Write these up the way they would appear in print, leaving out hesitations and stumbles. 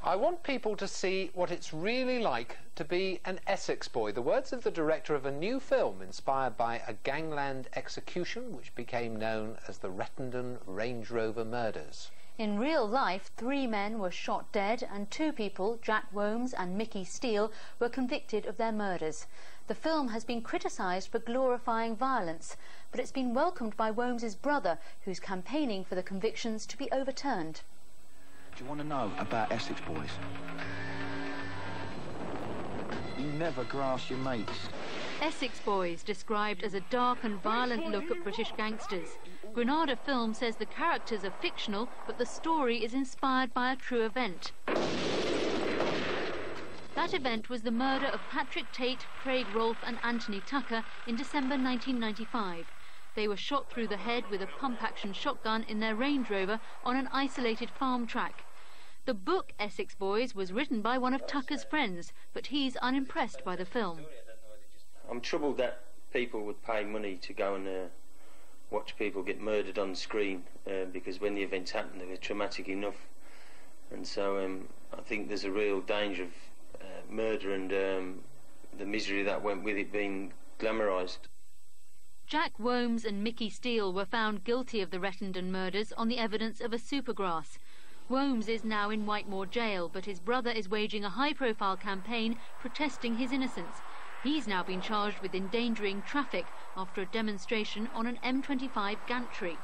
I want people to see what it's really like to be an Essex boy. The words of the director of a new film inspired by a gangland execution which became known as the Rettendon Range Rover murders. In real life, 3 men were shot dead and 2 people, Jack Womes and Mickey Steele, were convicted of their murders. The film has been criticised for glorifying violence, but it's been welcomed by Womes's brother, who's campaigning for the convictions to be overturned. Do you want to know about Essex Boys? You never grass your mates. Essex Boys, described as a dark and violent look at British gangsters. Granada Film says the characters are fictional, but the story is inspired by a true event. That event was the murder of Patrick Tate, Craig Rolfe and Anthony Tucker in December 1995. They were shot through the head with a pump-action shotgun in their Range Rover on an isolated farm track. The book Essex Boys was written by one of Tucker's friends, but he's unimpressed by the film. I'm troubled that people would pay money to go and watch people get murdered on screen, because when the events happened they were traumatic enough, and so I think there's a real danger of murder and the misery that went with it being glamorised. Jack Womes and Mickey Steele were found guilty of the Rettendon murders on the evidence of a supergrass. Womes is now in Whitemoor jail, but his brother is waging a high-profile campaign protesting his innocence. He's now been charged with endangering traffic after a demonstration on an M25 gantry.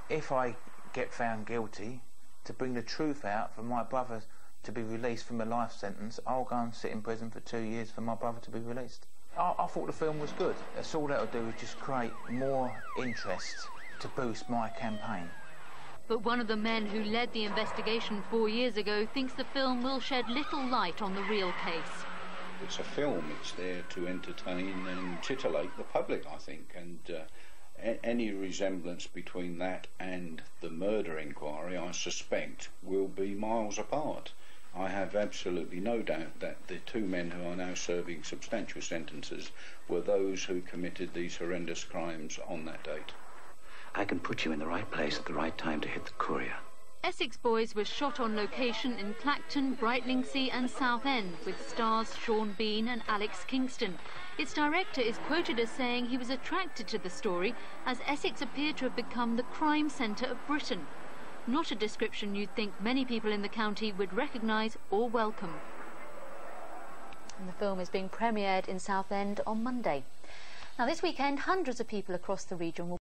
If I get found guilty, to bring the truth out for my brother to be released from a life sentence, I'll go and sit in prison for 2 years for my brother to be released. I thought the film was good. That's all that'll do is just create more interest to boost my campaign. But one of the men who led the investigation 4 years ago thinks the film will shed little light on the real case. It's a film, it's there to entertain and titillate the public, I think, and any resemblance between that and the murder inquiry, I suspect, will be miles apart. I have absolutely no doubt that the 2 men who are now serving substantial sentences were those who committed these horrendous crimes on that date. I can put you in the right place at the right time to hit the courier. Essex Boys was shot on location in Clacton, Brightlingsea and Southend, with stars Sean Bean and Alex Kingston. Its director is quoted as saying he was attracted to the story as Essex appeared to have become the crime centre of Britain. Not a description you'd think many people in the county would recognise or welcome. And the film is being premiered in Southend on Monday. Now this weekend, hundreds of people across the region will